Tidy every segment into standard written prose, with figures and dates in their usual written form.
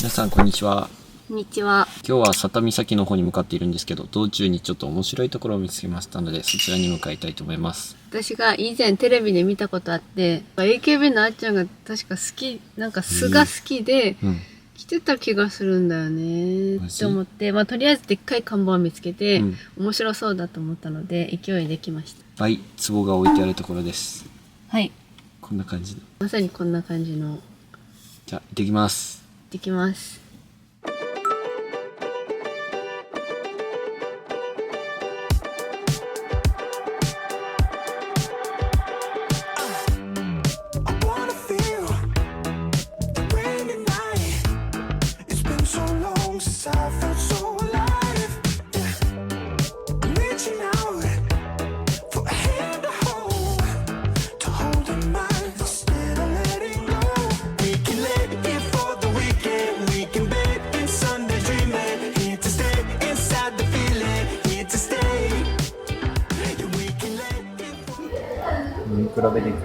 皆さんこんにちは。こんにちは。今日は佐多岬の方に向かっているんですけど、道中にちょっと面白いところを見つけましたので、そちらに向かいたいと思います。私が以前テレビで見たことあって、AKB のあっちゃんが確か好き、なんか巣が好きで、来てた気がするんだよねって思って、とりあえずでっかい看板を見つけて、面白そうだと思ったので、勢いできました。はい、壺が置いてあるところです。はい。こんな感じ。まさにこんな感じの。じゃあ、行ってきます。行ってきます。見比べできる。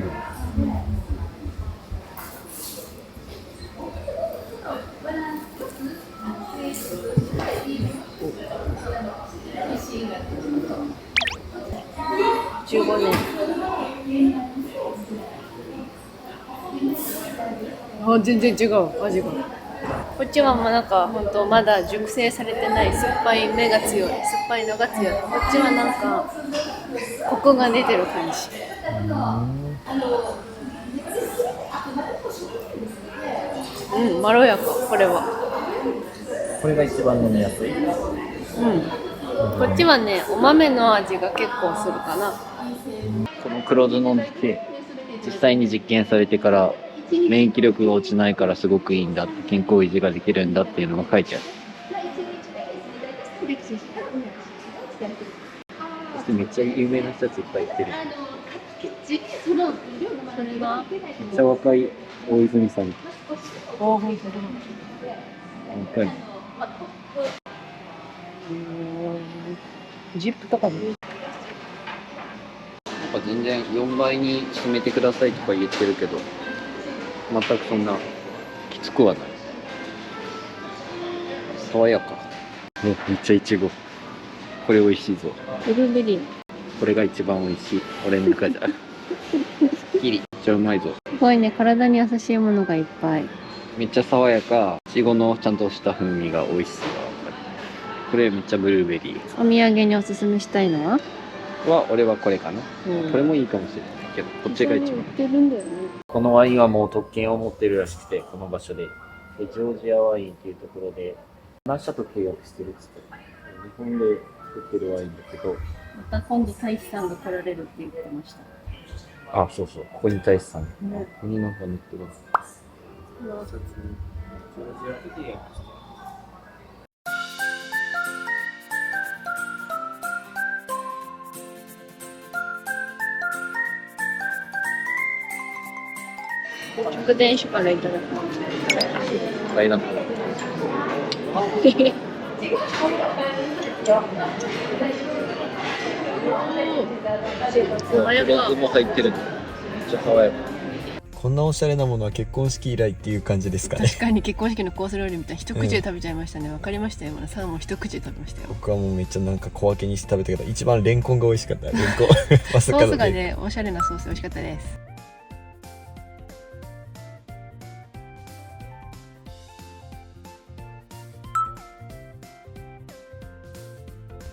15年。あ、全然違う、味が。こっちはなんか本当まだ熟成されてない酸っぱい目が強い、酸っぱいのが強い。こっちはなんかコクが出てる感じ。まろやか、これは。これが一番飲みやすい。こっちはね、お豆の味が結構するかな。この黒酢飲んでて、実際に実験されてから免疫力が落ちないからすごくいいんだって、健康維持ができるんだっていうのが書いてある。そしてめっちゃ有名な人たちいっぱいいてる。それがめっちゃ若い大泉さん。本当だ。若い。ジップとかで。なんか全然4倍に締めてくださいとか言ってるけど、全くそんなきつくはない。爽やか。めっちゃイチゴ。これ美味しいぞ。ブルーベリー。これが一番美味しい。俺の中じゃ。すっきり。めっちゃうまいぞ。すごいね、体に優しいものがいっぱい。めっちゃ爽やか。いちごのちゃんとした風味が美味しさがわかる。これめっちゃブルーベリー。お土産におすすめしたいのは？俺はこれかな。これもいいかもしれないけど、こっちが一番。売ってるんだよね。このワインはもう特権を持ってるらしくて、この場所で。ジョージアワインっていうところで、何社と契約してるっつって。日本で作ってるワインだけど。また今度大使さんが来られるって言ってました。あ、そうそう。ここに大使さん。ここになんか塗ってる。ジョージアと契約してる。直電酒からいただきます。パイナップル。爽やか。も入ってる。めっちゃ爽やか。こんなおしゃれなものは結婚式以来っていう感じですかね。確かに結婚式のコース料理みたいな一口で食べちゃいましたね。わかりましたよ。サーモン一口で食べましたよ。僕はもうめっちゃなんか小分けにして食べたけど、一番レンコンが美味しかった。レンコンまさソかのースがね、おしゃれなソース美味しかったです。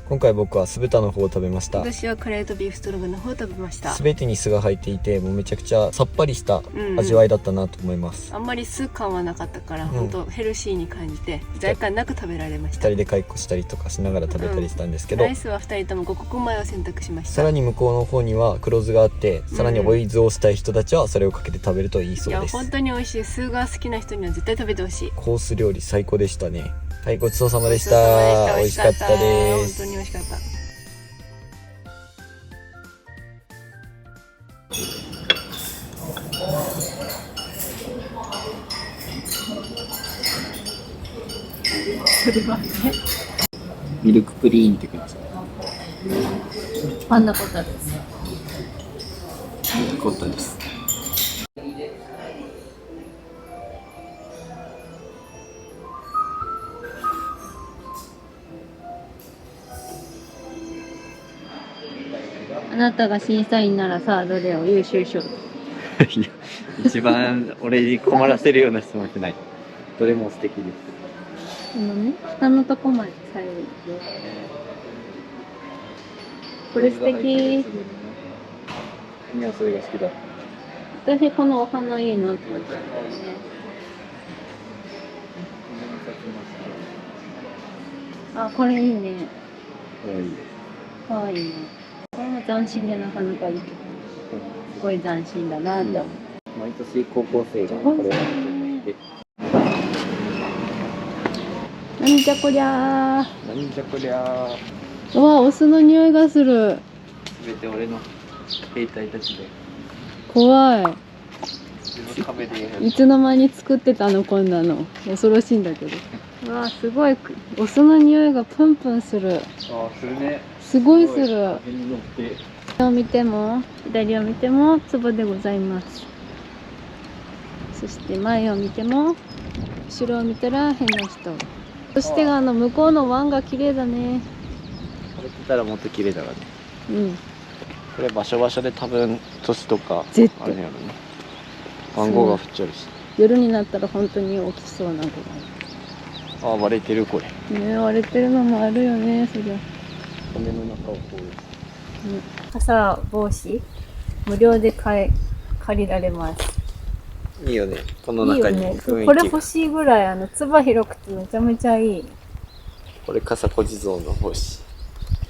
今回僕は酢豚の方を食べました。私はカレーとビーフストロガの方を食べました。全てに酢が入っていて、もうめちゃくちゃさっぱりした味わいだったなと思います。あんまり酢感はなかったから、本当ヘルシーに感じて罪悪感なく食べられました。2人で解雇したりとかしながら食べたりしたんですけど、ライスは2人とも五穀米を選択しました。さらに向こうの方には黒酢があって、さらに追い酢をしたい人たちはそれをかけて食べるといいそうです。いや本当に美味しい。酢が好きな人には絶対食べてほしい。コース料理最高でしたね。はい、ごちそうさまでした。美味しかったです。本当に美味しかった。それはね、ミルクプリーンって感じ。パンナコッタです。コッタです。あなたが審査員ならさ、どれを優秀賞？いや、一番俺に困らせるような質問ってない。どれも素敵です。このね、下のとこまで最後に。これ素敵。君はそれが好きだ。私このお花いいなって思ったんだよね。あ、これいいね。かわいいね。これも斬新でなかなかいいけど、すごい斬新だなって思う。毎年高校生がこれを持っていて。なんじゃこりゃー。なんじゃこりゃー。うわ、お酢の匂いがする。すべて俺の兵隊たちで。怖い。自分壁でやる。いつの間に作ってたのこんなの。恐ろしいんだけど。うわ、すごい。お酢の匂いがプンプンする。ああ、するね。すごいする。風に乗って。右を見ても、左を見ても、壺でございます。そして前を見ても、後ろを見たら変な人。そして向こうの湾が綺麗だね。これ来たらもっと綺麗だからね。うん。これ場所場所で多分年とか絶対あれやろね。番号が振っちゃうし。夜になったら本当に大きそうなぐらい。ああ、割れてるこれ。ね、割れてるのもあるよね、そりゃ。骨の中をこう。傘帽子無料で借りられます。いいよね。この中にいいよね。雰囲気が。これ欲しいぐらい、つば広くてめちゃめちゃいい。これ笠小地蔵の帽子。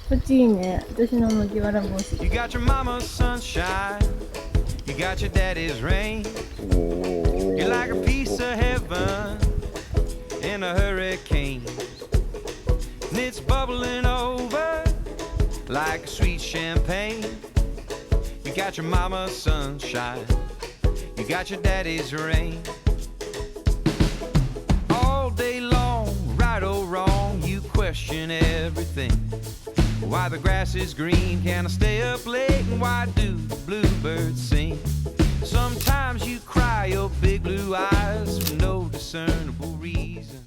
こっちいいね。私の麦わら帽子。 You got your mama's sunshine, you got your daddy's rain. You're like a piece of heaven in a hurricane, and it's bubbling over like a sweet champagne. You got your mama's sunshine, you got your daddy's rain. All day long, right or wrong, you question everything. Why the grass is green, can I stay up late, and why do the bluebirds sing? Sometimes you cry your big blue eyes for no discernible reason.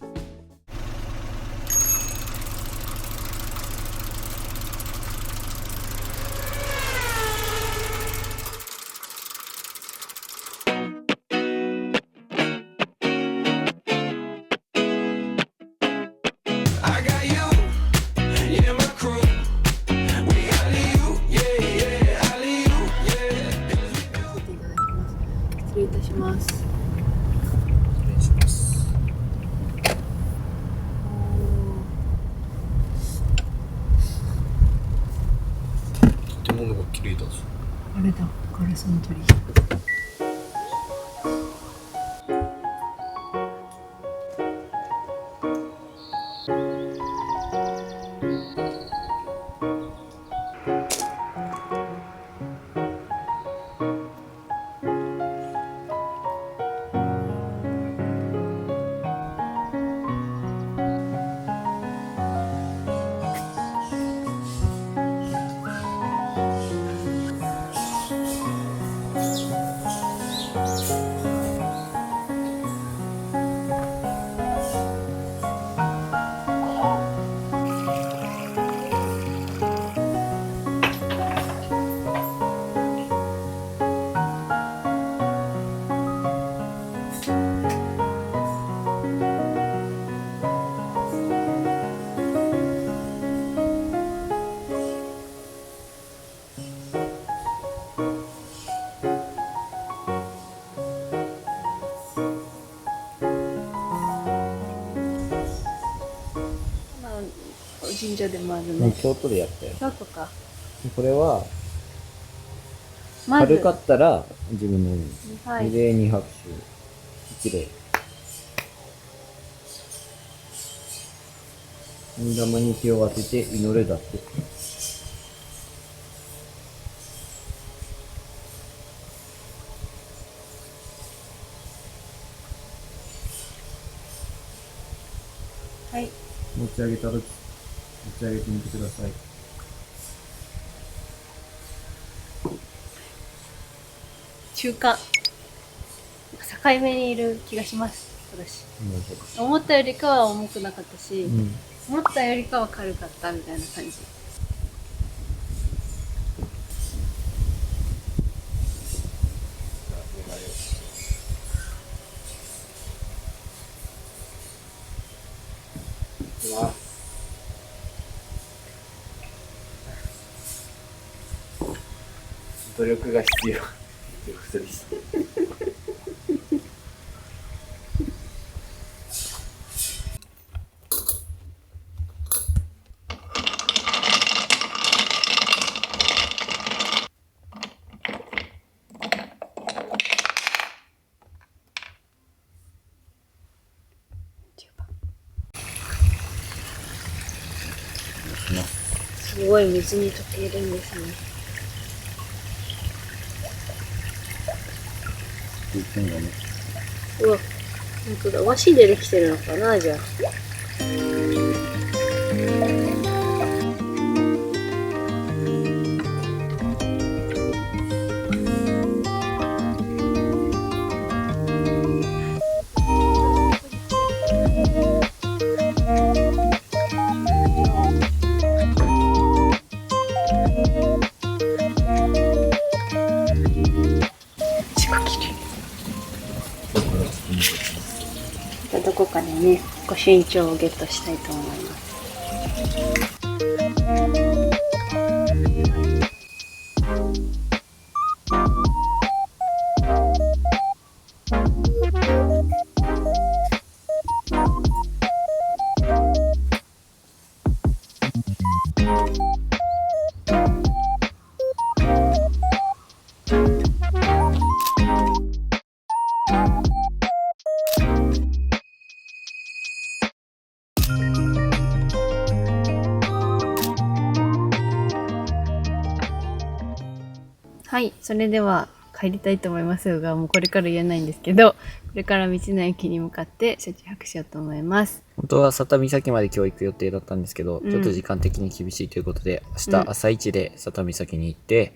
I got you, yeah, my crew. We got you, yeah, yeah, alley-oop, yeah. 失礼いたします。お願いします。建物が綺麗だぞ。あれだ、ガラスの鳥。神社でもあるね。京都でやったよ。京都か。これは、まず軽かったら自分のはい二礼二拍手。一礼。神玉に手を当てて祈れだって。はい。持ち上げたとき、持ち上げてみてください。中間。境目にいる気がします。私。思ったよりかは重くなかったし、思ったよりかは軽かったみたいな感じ。きます。努力が必要ということです。すごい水に溶けるんですね。うわ、本当だ。和紙でできてるのかな、じゃあ。どこかでね、御朱印帳をゲットしたいと思います。はい、それでは帰りたいと思いますが、もうこれから言えないんですけど、これから道の駅に向かって車中泊しようと思います。本当は佐多岬まで今日行く予定だったんですけど、ちょっと時間的に厳しいということで、明日朝一で佐多岬に行って、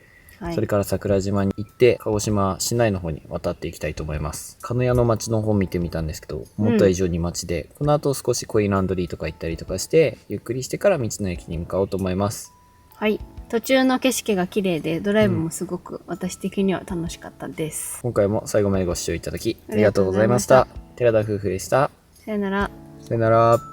それから桜島に行って、鹿児島市内の方に渡っていきたいと思います。鹿屋の街の方見てみたんですけど、思った以上に街で、この後少しコインランドリーとか行ったりとかして、ゆっくりしてから道の駅に向かおうと思います。はい。途中の景色が綺麗で、ドライブもすごく私的には楽しかったです。今回も最後までご視聴いただきありがとうございました。寺田夫婦でした。さよなら。さよなら。